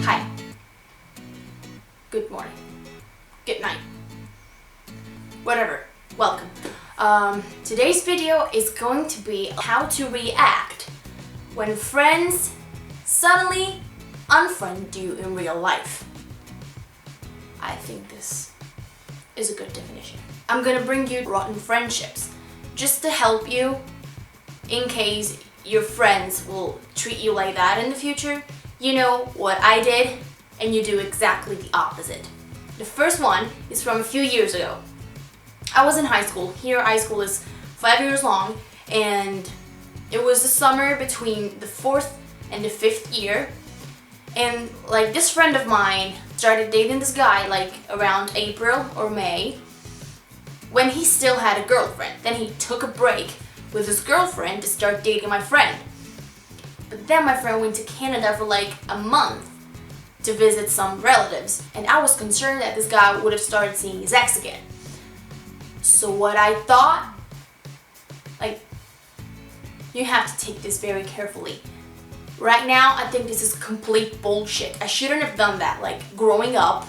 Hi. Good morning. Good night. Whatever. Welcome. Today's video is going to be how to react when friends suddenly unfriend you in real life. I think this is a good definition. I'm gonna bring you rotten friendships just to help you in case your friends will treat you like that in the future. You know what I did, and you do exactly the opposite. The first one is from a few years ago. I was in high school. Here, high school is 5 years long, and it was the summer between the 4th and the 5th year. And like this friend of mine started dating this guy like around April or May when he still had a girlfriend. Then he took a break with his girlfriend to start dating my friend. But then my friend went to Canada for like a month to visit some relatives, and I was concerned that this guy would have started seeing his ex again. So what I thought, like, you have to take this very carefully. Right now, I think this is complete bullshit. I shouldn't have done that. Like, growing up,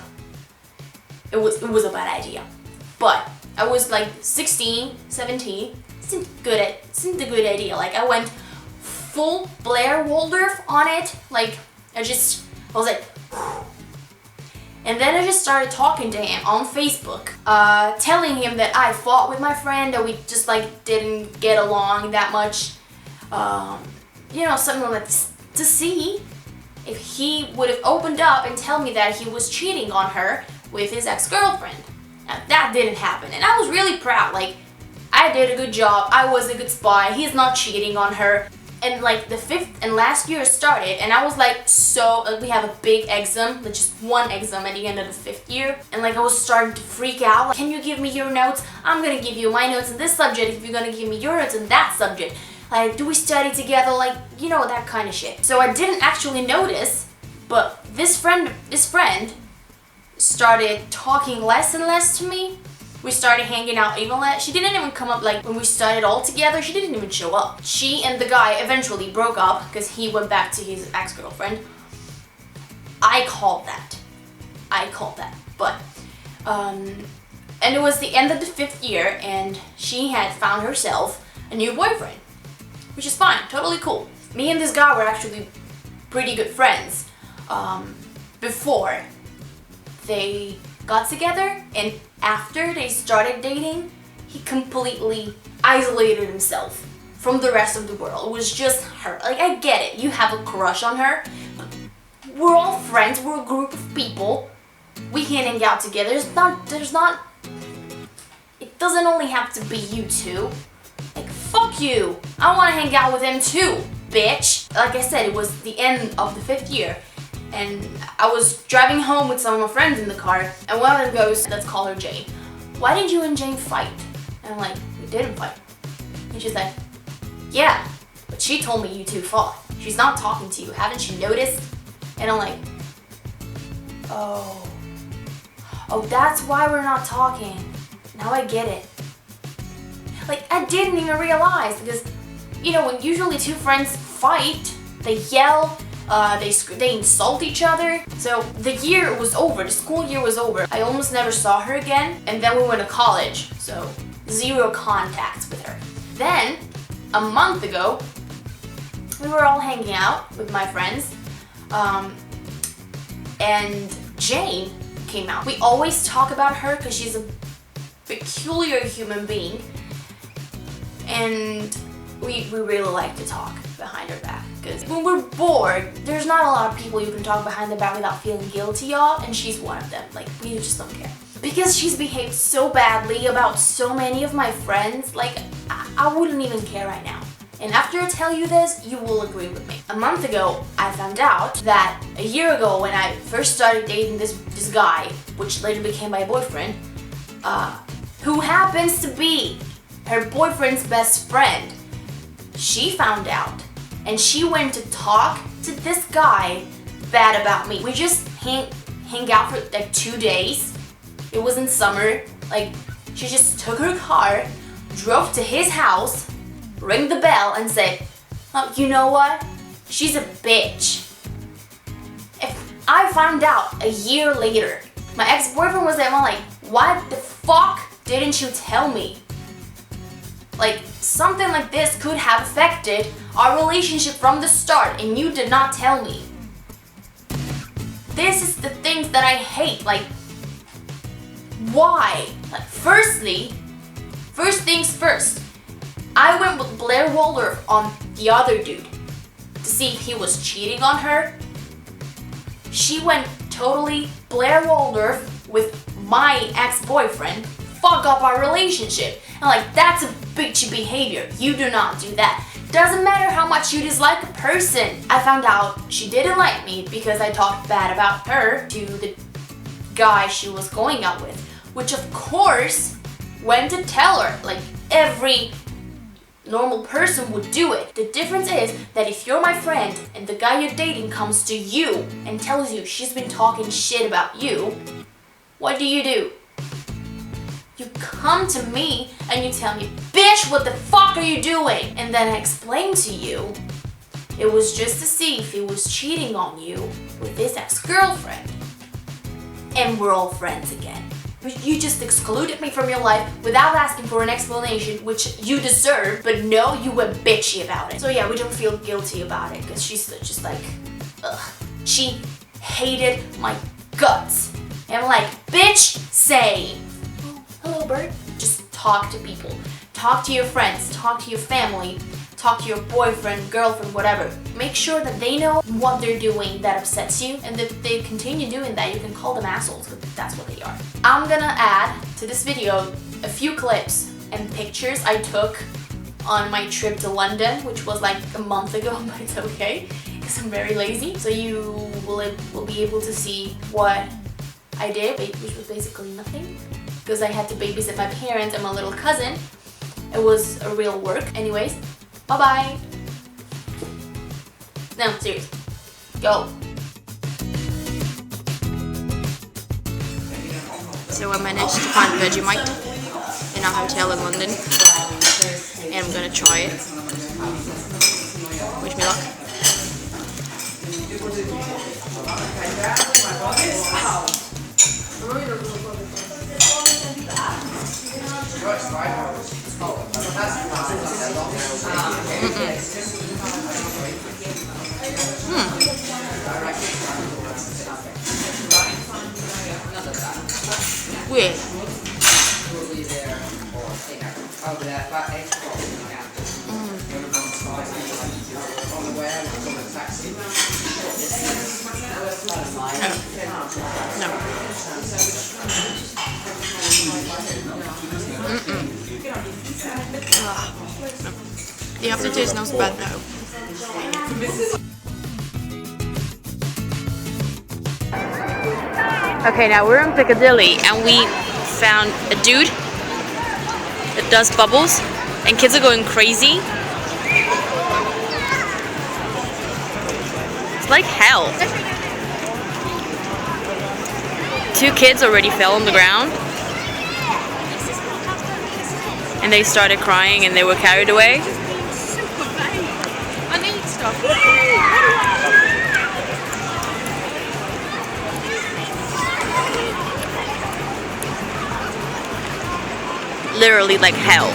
it was a bad idea. But I was like 16, 17. Seemed a good idea. Like, I went full Blair Waldorf on it. Like, I was like, and then I just started talking to him on Facebook, telling him that I fought with my friend, that we just like didn't get along that much. You know, something like this, to see if he would have opened up and tell me that he was cheating on her with his ex-girlfriend. Now, that didn't happen, and I was really proud. Like, I did a good job. I was a good spy. He's not cheating on her. And like the 5th and last year started, and I was like, we have a big exam, like just one exam at the end of the 5th year, and like I was starting to freak out. Like, can you give me your notes? I'm gonna give you my notes in this subject if you're gonna give me your notes in that subject. Like, do we study together? Like, you know, that kind of shit. So I didn't actually notice, but this friend started talking less and less to me. We started hanging out even less. She didn't even come up, like, when we studied all together, she didn't even show up. She and the guy eventually broke up because he went back to his ex-girlfriend. I called that. But, and it was the end of the 5th year, and she had found herself a new boyfriend, which is fine, totally cool. Me and this guy were actually pretty good friends before they got together, and after they started dating, he completely isolated himself from the rest of the world. It was just her. Like, I get it, you have a crush on her, but we're all friends, we're a group of people. We can hang out together. It doesn't only have to be you two. Like, fuck you. I want to hang out with him too, bitch. Like I said, it was the end of the 5th year. And I was driving home with some of my friends in the car, and one of them goes, let's call her Jane. Why did you and Jane fight? And I'm like, we didn't fight. And she's like, yeah, but she told me you two fought. She's not talking to you, haven't you noticed? And I'm like, oh, that's why we're not talking. Now I get it. Like, I didn't even realize, because, you know, when usually two friends fight, they yell, they insult each other. So the year was over, the school year was over. I almost never saw her again, and then we went to college, so zero contacts with her. Then, a month ago, we were all hanging out with my friends, and Jane came out. We always talk about her because she's a peculiar human being, and we really like to talk behind her back, because when we're bored, there's not a lot of people you can talk behind their back without feeling guilty of, and she's one of them. Like, we just don't care. Because she's behaved so badly about so many of my friends, like, I wouldn't even care right now. And after I tell you this, you will agree with me. A month ago, I found out that a year ago when I first started dating this guy, which later became my boyfriend, who happens to be her boyfriend's best friend, she found out. And she went to talk to this guy bad about me. We just hang out for like 2 days. It was in summer. Like, she just took her car, drove to his house, rang the bell, and said, oh, you know what? She's a bitch. If I I found out a year later. My ex-boyfriend was there, I'm like, why the fuck didn't you tell me? Like, something like this could have affected our relationship from the start and you did not tell me. This is the things that I hate. Like, why? Like, first things first. I went with Blair Waldorf on the other dude to see if he was cheating on her. She went totally Blair Waldorf with my ex-boyfriend, fuck up our relationship. And like, that's a bitchy behavior. You do not do that. Doesn't matter how much you dislike a person. I found out she didn't like me because I talked bad about her to the guy she was going out with, which of course went to tell her, like every normal person would do it. The difference is that if you're my friend and the guy you're dating comes to you and tells you she's been talking shit about you, what do? You come to me and you tell me, bitch, what the fuck are you doing? And then I explain to you, it was just to see if he was cheating on you with his ex-girlfriend. And we're all friends again. But you just excluded me from your life without asking for an explanation, which you deserve, but no, you were bitchy about it. So yeah, we don't feel guilty about it, because she's just like, ugh. She hated my guts. And I'm like, bitch, say, hello, bird. Just talk to people. Talk to your friends, talk to your family, talk to your boyfriend, girlfriend, whatever. Make sure that they know what they're doing that upsets you, and if they continue doing that, you can call them assholes, because that's what they are. I'm gonna add to this video a few clips and pictures I took on my trip to London, which was like a month ago, but it's okay, because I'm very lazy. So you will be able to see what I did, which was basically nothing, because I had to babysit my parents and my little cousin. It was a real work. Anyways, bye-bye. No, seriously. Go. So I managed to find Vegemite in a hotel in London. And I'm gonna try it. Wish me luck. Weird. No. The aftertaste smells bad though. Okay, now we're in Piccadilly and we found a dude that does bubbles and kids are going crazy. It's like hell. 2 kids already fell on the ground and they started crying and they were carried away. I need stuff. Literally like hell.